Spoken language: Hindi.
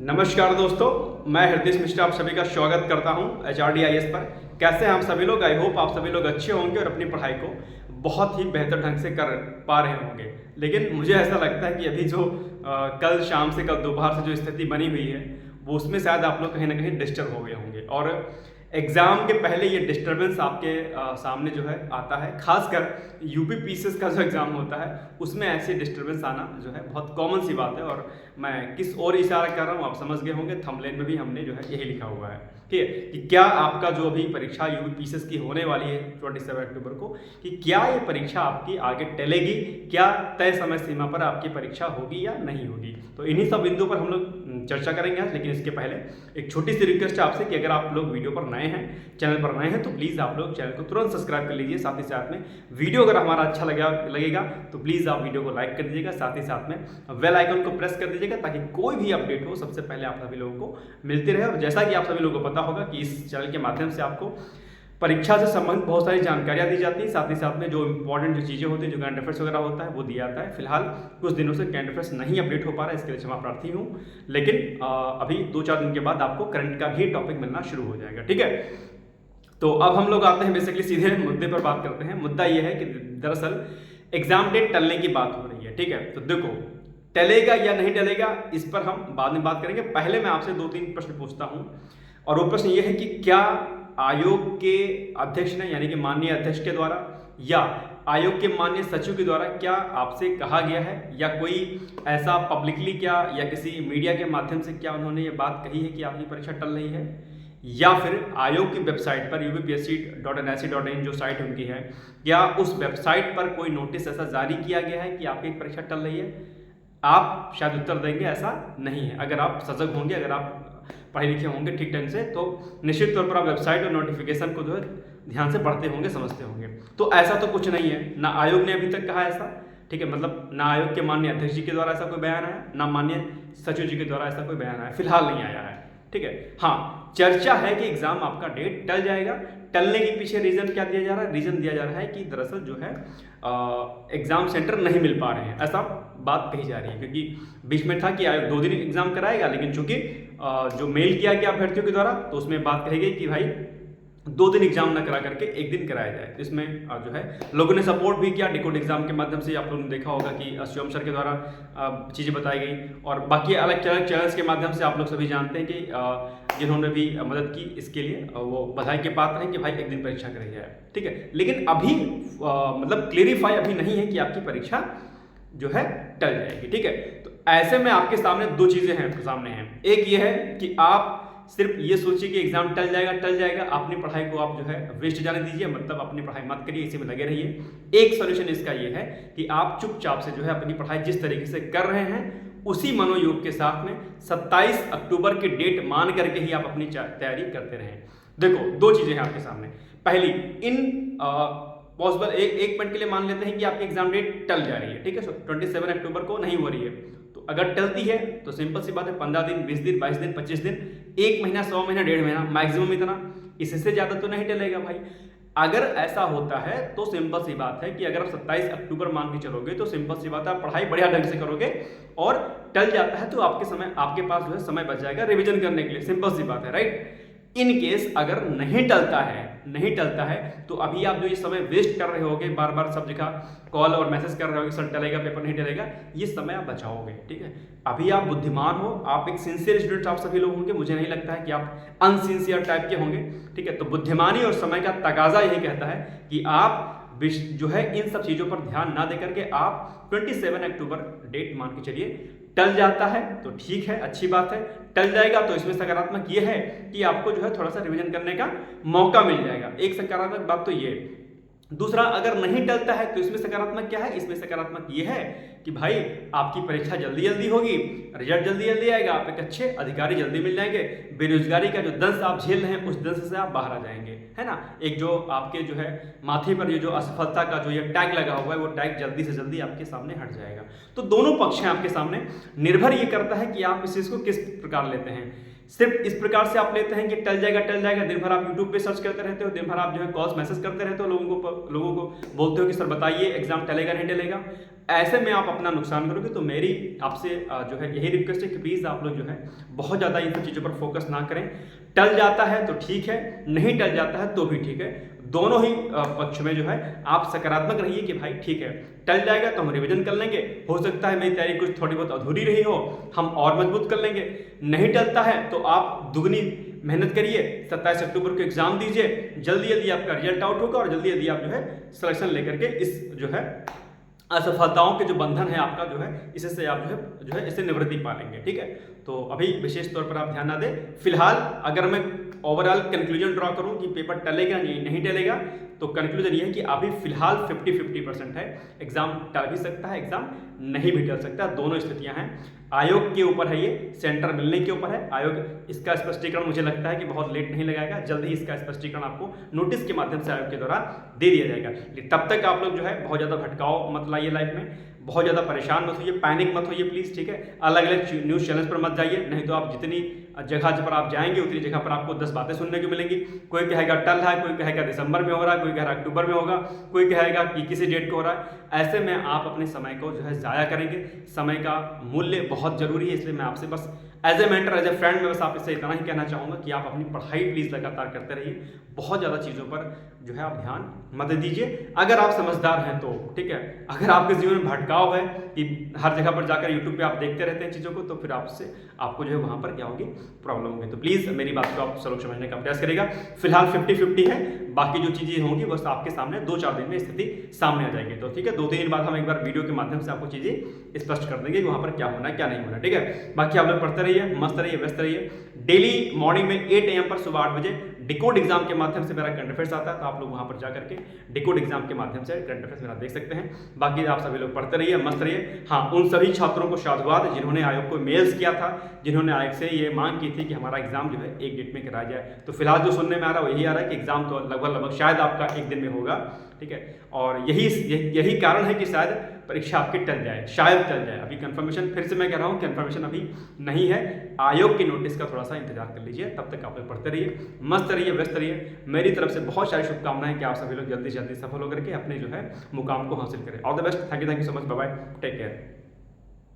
नमस्कार दोस्तों, मैं हृदय मिश्रा आप सभी का स्वागत करता हूं HRDIS पर। कैसे हैं आप सभी लोग? आई होप आप सभी लोग अच्छे होंगे और अपनी पढ़ाई को बहुत ही बेहतर ढंग से कर पा रहे होंगे। लेकिन मुझे ऐसा लगता है कि अभी जो कल शाम से कल दोपहर से जो स्थिति बनी हुई है वो उसमें शायद आप लोग कहीं ना कहीं डिस्टर्ब हो गए होंगे और एग्ज़ाम के पहले ये डिस्टर्बेंस आपके सामने जो है आता है। खासकर यूपी पीसीएस का जो एग्ज़ाम होता है उसमें ऐसी डिस्टर्बेंस आना जो है बहुत कॉमन सी बात है। और मैं किस ओर इशारा कर रहा हूँ आप समझ गए होंगे, थंबनेल में भी हमने जो है यही लिखा हुआ है, ठीक है, कि क्या आपका जो अभी परीक्षा यूपी पीसीएस की होने वाली है 27 अक्टूबर को, कि क्या ये परीक्षा आपकी आगे टलेगी, क्या तय समय सीमा पर आपकी परीक्षा होगी या नहीं होगी। तो इन्हीं सब बिंदुओं पर हम लोग चर्चा करेंगे आज। लेकिन इसके पहले एक छोटी सी रिक्वेस्ट है आपसे कि अगर आप लोग वीडियो पर नए हैं, चैनल पर नए हैं, तो प्लीज़ आप लोग चैनल को तुरंत सब्सक्राइब कर लीजिए। साथ ही साथ में वीडियो अगर हमारा अच्छा लगेगा तो प्लीज़ आप वीडियो को लाइक कर दीजिएगा। साथ ही साथ में बेल आइकन को प्रेस कर दीजिएगा ताकि कोई भी अपडेट हो सबसे पहले आप सभी लोगों को मिलती रहे। और जैसा कि आप सभी लोगों को पता होगा कि इस चैनल के माध्यम से आपको परीक्षा से संबंधित बहुत सारी जानकारियां दी जाती है। साथ ही साथ में जो इंपॉर्टेंट जो चीज़ें होती हैं, जो करंट अफेयर्स वगैरह होता है वो दिया जाता है। फिलहाल कुछ दिनों से करंट अफेयर्स नहीं अपडेट हो पा रहा है, इसके लिए क्षमा प्रार्थी हूँ। लेकिन अभी 2-4 दिन के बाद आपको करंट का भी टॉपिक मिलना शुरू हो जाएगा, ठीक है। तो अब हम लोग आते हैं बेसिकली सीधे मुद्दे पर बात करते हैं। मुद्दा ये है कि दरअसल एग्जाम डेट टलने की बात हो रही है, ठीक है। तो देखो, टलेगा या नहीं टलेगा इस पर हम बाद में बात करेंगे। पहले मैं आपसे 2-3 प्रश्न पूछता हूँ और वो प्रश्न ये है कि क्या आयोग के अध्यक्ष ने, यानी कि माननीय अध्यक्ष के द्वारा या आयोग के माननीय सचिव के द्वारा क्या आपसे कहा गया है या कोई ऐसा पब्लिकली क्या या किसी मीडिया के माध्यम से क्या उन्होंने ये बात कही है कि आपकी परीक्षा टल रही है, या फिर आयोग की वेबसाइट पर upsc.nic.in जो साइट उनकी है, क्या उस वेबसाइट पर कोई नोटिस ऐसा जारी किया गया है कि आपकी परीक्षा टल रही है? आप शायद उत्तर देंगे ऐसा नहीं है। अगर आप सजग होंगे, अगर आप पढ़े लिखे होंगे ठीक ढंग से, तो निश्चित तौर पर आप वेबसाइट और नोटिफिकेशन को जो है ध्यान से पढ़ते होंगे, समझते होंगे। तो ऐसा तो कुछ नहीं है, ना आयोग ने अभी तक कहा ऐसा, ठीक है। मतलब ना आयोग के माननीय अध्यक्ष जी के द्वारा ऐसा कोई बयान आया, ना माननीय सचिव जी के द्वारा ऐसा कोई बयान आया, फिलहाल नहीं आया है, ठीक है। हाँ, चर्चा है कि एग्जाम आपका डेट टल जाएगा। टलने के पीछे रीजन क्या दिया जा रहा है? रीजन दिया जा रहा है कि दरअसल जो है एग्जाम सेंटर नहीं मिल पा रहे हैं, ऐसा बात कही जा रही है। क्योंकि बीच में था कि आयोग 2 दिन एग्जाम कराएगा, लेकिन चूंकि जो मेल किया गया अभ्यर्थियों के द्वारा, तो उसमें बात कही गई कि भाई 2 दिन एग्जाम ना करा करके 1 दिन कराया जाए। इसमें जो है लोगों ने सपोर्ट भी किया डिकोड एग्जाम के माध्यम से। आप लोगों ने देखा होगा कि शिवम सर के द्वारा चीज़ें बताई गई, और बाकी अलग अलग चैनल्स के माध्यम से आप लोग सभी जानते हैं कि जिन्होंने भी मदद की इसके लिए वो बधाई के पात्र हैं कि भाई 1 दिन परीक्षा कराई जाए, ठीक है। लेकिन अभी मतलब क्लेरिफाई अभी नहीं है कि आपकी परीक्षा जो है टल जाएगी, ठीक है। तो ऐसे में आपके सामने 2 चीज़ें हैं, सामने हैं। एक ये है कि आप सिर्फ ये सोचिए कि एग्जाम टल जाएगा, अपनी पढ़ाई को आप जो है वेस्ट जाने दीजिए, मतलब अपनी पढ़ाई मत करिए, इसी में लगे रहिए। एक सोल्यूशन इसका ये है कि आप चुपचाप से जो है अपनी पढ़ाई जिस तरीके से कर रहे हैं उसी मनोयोग के साथ में 27 अक्टूबर की डेट मान करके ही आप अपनी तैयारी करते रहें। देखो, 2 चीजें हैं आपके सामने। पहली, इन पॉसिबल एक पॉइंट के लिए मान लेते हैं कि आपकी एग्जाम डेट टल जा रही है, ठीक है, 27 अक्टूबर को नहीं हो रही है। तो अगर टलती है तो सिंपल सी बात है, 15 दिन, 20 दिन, 22 दिन, 25 दिन, 1 महीना, 100 महीना, 1.5 महीना मैक्सिमम इतना, इससे ज़्यादा तो नहीं टलेगा भाई। अगर ऐसा होता है तो सिंपल सी बात है कि अगर आप 27 अक्टूबर मान के चलोगे तो सिंपल सी बात है आप पढ़ाई बढ़िया ढंग से करोगे, और टल जाता है तो आपके पास जो है समय बच जाएगा रिवीजन करने के लिए, सिंपल सी बात है, राइट। इन केस अगर नहीं टलता है तो अभी आप जो ये समय वेस्ट कर रहे होगे, बार बार सब जगह कॉल और मैसेज कर रहे होगे, सर टलेगा, पेपर नहीं टलेगा, ये समय आप बचाओगे, ठीक है। अभी आप बुद्धिमान हो, आप एक सिंसियर स्टूडेंट आप सभी लोग होंगे, मुझे नहीं लगता है कि आप अनसिंसियर टाइप के होंगे, ठीक है। तो बुद्धिमानी और समय का तकाजा यही कहता है कि आप जो है इन सब चीज़ों पर ध्यान ना दे करके आप 27 अक्टूबर डेट मान के चलिए। टल जाता है तो ठीक है, अच्छी बात है। टल जाएगा तो इसमें सकारात्मक ये है कि आपको जो है थोड़ा सा रिवीजन करने का मौका मिल जाएगा, एक सकारात्मक बात तो ये। दूसरा, अगर नहीं टलता है तो इसमें सकारात्मक क्या है? इसमें सकारात्मक ये है कि भाई आपकी परीक्षा जल्दी होगी, रिजल्ट जल्दी आएगा, आप एक अच्छे अधिकारी जल्दी मिल जाएंगे, बेरोजगारी का जो दंश आप झेल रहे हैं उस दंश से आप बाहर आ जाएंगे, है ना। एक जो आपके जो है माथे पर ये जो असफलता का जो ये टैग लगा हुआ है वो टैग जल्दी से जल्दी आपके सामने हट जाएगा। तो दोनों पक्ष हैं आपके सामने, निर्भर ये करता है कि आप इस चीज़ को किस प्रकार लेते हैं। सिर्फ इस प्रकार से आप लेते हैं कि टल जाएगा, दिन भर आप यूट्यूब पे सर्च करते रहते हो, दिन भर आप जो है कॉल्स मैसेज करते रहते हो, लोगों को बोलते हो कि सर बताइए एग्जाम टलेगा नहीं टलेगा। ऐसे में आप अपना नुकसान करोगे। तो मेरी आपसे जो है यही रिक्वेस्ट है कि प्लीज़ आप लोग जो है बहुत ज़्यादा इन सब चीज़ों पर फोकस ना करें। टल जाता है तो ठीक है, नहीं टल जाता है तो भी ठीक है। दोनों ही पक्ष में जो है आप सकारात्मक रहिए कि भाई ठीक है, टल जाएगा तो हम रिवीजन कर लेंगे, हो सकता है मेरी तैयारी कुछ थोड़ी बहुत अधूरी रही हो, हम और मजबूत कर लेंगे। नहीं टलता है तो आप दुगनी मेहनत करिए, 27 अक्टूबर को एग्जाम दीजिए, जल्दी जल्दी आपका रिजल्ट आउट होगा और जल्दी जल्दी आप जो है सिलेक्शन लेकर के इस जो है असफलताओं के जो बंधन है आपका जो है इससे आप जो है इससे निवृत्ति पा लेंगे। ठीक है, तो अभी विशेष तौर पर आप ध्यान ना दें। फिलहाल अगर मैं ओवरऑल कंक्लूजन ड्रॉ करूं कि पेपर टलेगा नहीं टलेगा, तो कंक्लूजन ये है कि अभी फिलहाल 50-50% है। एग्जाम टल भी सकता है, एग्जाम नहीं भी टल सकता, दोनों स्थितियां हैं। आयोग के ऊपर है, ये सेंटर मिलने के ऊपर है। आयोग इसका स्पष्टीकरण मुझे लगता है कि बहुत लेट नहीं लगाएगा, जल्द ही इसका स्पष्टीकरण आपको नोटिस के माध्यम से आयोग के द्वारा दे दिया जाएगा। तब तक आप लोग जो है बहुत ज़्यादा भटकाव मत लाइए लाइफ में, बहुत ज़्यादा परेशान मत होइए, पैनिक मत होइए प्लीज़। ठीक है, अलग अलग न्यूज़ चैनल्स पर मत जाइए, नहीं तो आप जितनी जगह पर आप जाएंगे उतनी जगह पर आपको 10 बातें सुनने को मिलेंगी। कोई कहेगा टल रहा है, कोई कहेगा दिसंबर में हो रहा है, कोई कह रहा है अक्टूबर में होगा, कोई कहेगा कि किसी डेट को हो रहा है। ऐसे में आप अपने समय को जो है ज़ाया करेंगे। समय का मूल्य बहुत जरूरी है, इसलिए मैं आपसे बस as a mentor, as a friend मैं बस आपसे इतना ही कहना चाहूँगा कि आप अपनी पढ़ाई प्लीज़ लगातार करते रहिए। बहुत ज़्यादा चीज़ों पर जो है आप ध्यान मत दीजिए, अगर आप समझदार हैं तो। ठीक है, अगर आपके जीवन में भटकाव है कि हर जगह पर जाकर यूट्यूब पे आप देखते रहते हैं चीज़ों को, तो फिर आपको जो है वहाँ पर क्या होगी, प्रॉब्लम होगी। तो प्लीज़ मेरी बात को आप सलोक समझने का प्रयास करेगा। फिलहाल 50-50 है, बाकी जो चीज़ें होंगी बस आपके सामने 2-4 दिन में स्थिति सामने आ जाएगी। तो ठीक है, 2-3 दिन बाद हम एक बार वीडियो के माध्यम से आपको चीज़ें स्पष्ट कर देंगे कि वहाँ पर क्या होना है क्या नहीं होना। ठीक है, बाकी आप लोग पढ़ते रहिए, मस्त रहिए, व्यस्त रहिए। डेली मॉर्निंग में 8 AM पर सुबह 8 बजे डिकोड एग्जाम के माध्यम से मेरा करंट अफेयर्स आता है, तो आप लोग वहाँ पर जा करके डिकोड एग्जाम के माध्यम से करंट अफेयर्स मेरा देख सकते हैं। बाकी आप सभी लोग पढ़ते रहिए, मस्त रहिए। हाँ, उन सभी छात्रों को साधुवाद जिन्होंने आयोग को मेल्स किया था, जिन्होंने आयोग से ये मांग की थी कि हमारा एग्जाम जो है एक डेट में कराया जाए। तो फिलहाल जो सुनने में आ रहा है वही आ रहा है कि एग्जाम तो लगभग शायद आपका एक दिन में होगा। ठीक है, और यही कारण है कि शायद परीक्षा आपकी टल जाए, शायद टल जाए। अभी कंफर्मेशन, फिर से मैं कह रहा हूँ कंफर्मेशन अभी नहीं है। आयोग की नोटिस का थोड़ा सा इंतजार कर लीजिए, तब तक आप लोग पढ़ते रहिए, मस्त रहिए, व्यस्त रहिए। मेरी तरफ से बहुत सारी शुभकामनाएं कि आप सभी लोग जल्दी से जल्दी सफल होकर के अपने जो है मुकाम को हासिल करें। All the best, thank you so much, bye bye, take care.